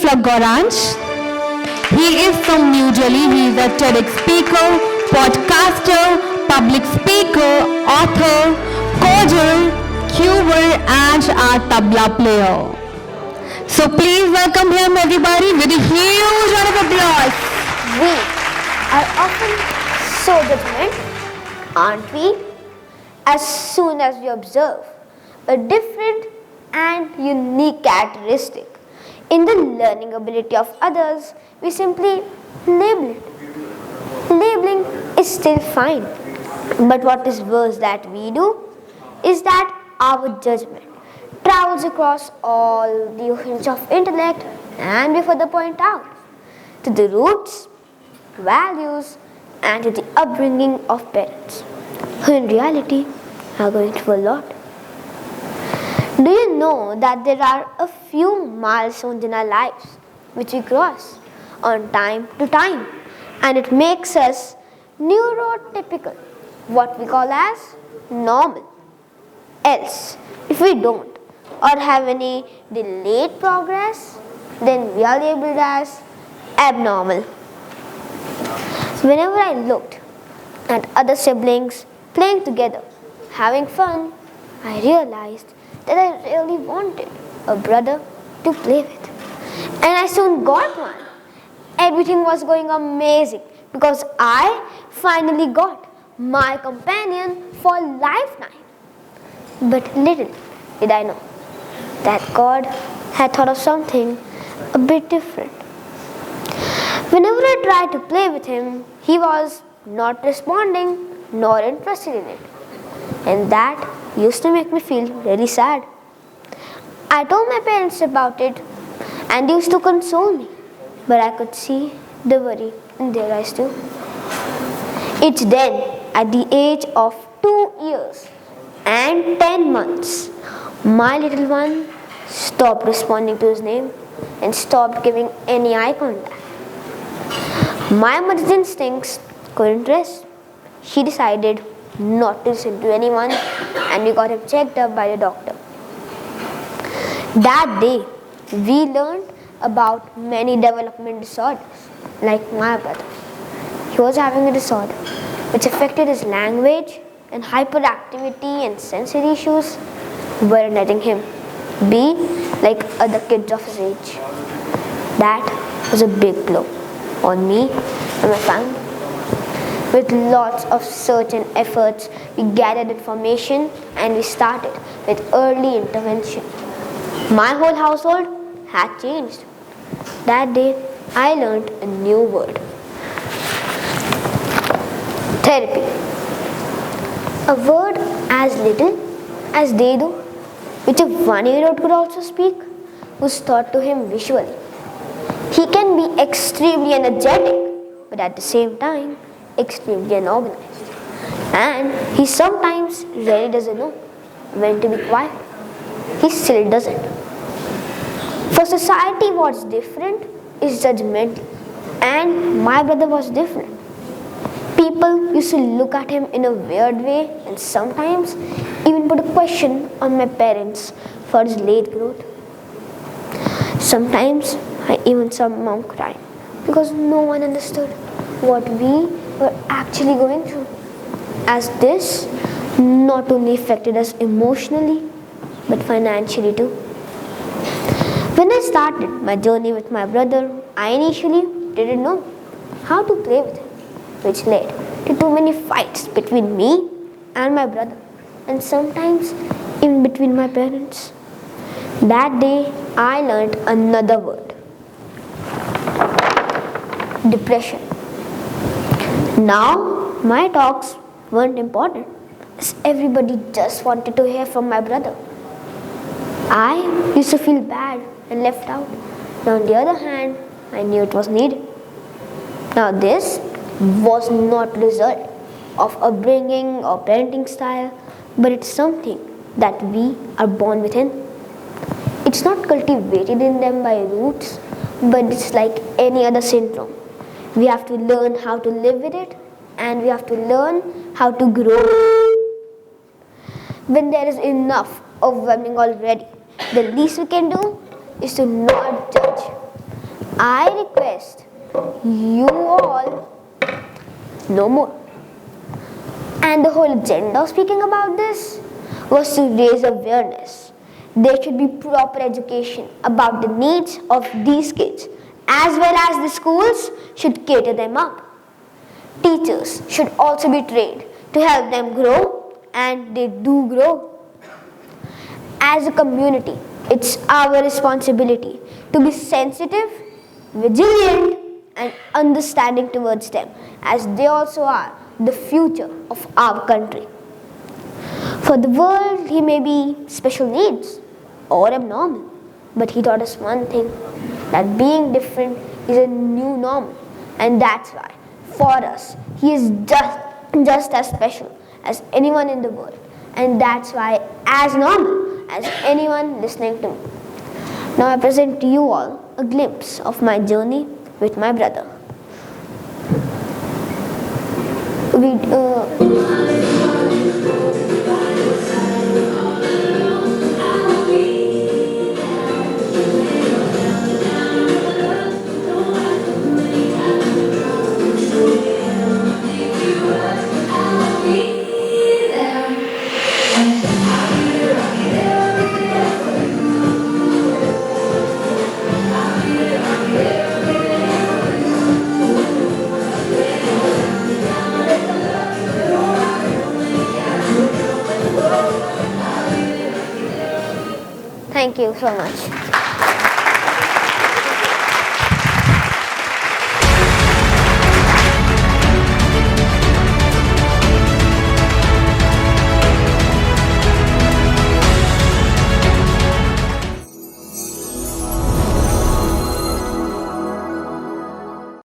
2023-GURANSH. He is from New Delhi. He is a TEDx speaker, podcaster, public speaker, author, coder, cuber, and a tabla player. So please welcome him, everybody, with a huge round of applause. We are often so judgmental, aren't we? As soon as we observe a different and unique characteristic in the learning ability of others, we simply label it. Labeling is still fine, but what is worse that we do is that our judgment travels across all the oceans of intellect, and we further point out to the roots, values, and to the upbringing of parents, who in reality are going through a lot. Do you know that there are a few milestones in our lives which we cross on time to time, and it makes us neurotypical, what we call as normal. Else, if we don't or have any delayed progress, then we are labeled as abnormal. Whenever I looked at other siblings playing together, having fun, I realized that I really wanted a brother to play with. And I soon got one. Everything was going amazing because I finally got my companion for a lifetime. But little did I know that God had thought of something a bit different. Whenever I tried to play with him, he was not responding nor interested in it. And that used to make me feel really sad. I told my parents about it and they used to console me, but I could see the worry in their eyes too. It's then, at the age of 2 years and 10 months, my little one stopped responding to his name and stopped giving any eye contact. My mother's instincts couldn't rest. She decided not to listen to anyone and we got him checked up by the doctor. That day, we learned about many development disorders, like my brother. He was having a disorder which affected his language, and hyperactivity and sensory issues weren't letting him be like other kids of his age. That was a big blow on me and my family. With lots of search and efforts, we gathered information and we started with early intervention. My whole household had changed. That day, I learned a new word. Therapy. A word as little as they do, which a 1-year-old could also speak, was taught to him visually. He can be extremely energetic, but at the same time, extremely unorganized. And he sometimes really doesn't know when to be quiet. He still doesn't. For society, what's different is judgmental. And my brother was different. People used to look at him in a weird way and sometimes even put a question on my parents for his late growth. Sometimes I even saw mom cry because no one understood what we were actually going through, as this not only affected us emotionally but financially too. When I started my journey with my brother, I initially didn't know how to play with him, which led to too many fights between me and my brother, and sometimes even between my parents. That day I learned another word: depression. Now my talks weren't important, as everybody just wanted to hear from my brother. I used to feel bad and left out. Now on the other hand, I knew it was needed. Now this was not a result of upbringing or parenting style, but it's something that we are born within. It's not cultivated in them by roots, but it's like any other syndrome. We have to learn how to live with it, and we have to learn how to grow. When there is enough overwhelming already, the least we can do is to not judge. I request you all no more. And the whole agenda of speaking about this was to raise awareness. There should be proper education about the needs of these kids, as well as the schools should cater them up. Teachers should also be trained to help them grow, and they do grow. As a community, it's our responsibility to be sensitive, vigilant, and understanding towards them, as they also are the future of our country. For the world, he may be special needs or abnormal, but he taught us one thing, that being different is a new normal, and that's why, for us, he is just as special as anyone in the world, and that's why as normal as anyone listening to me. Now I present to you all a glimpse of my journey with my brother. Thank you so much.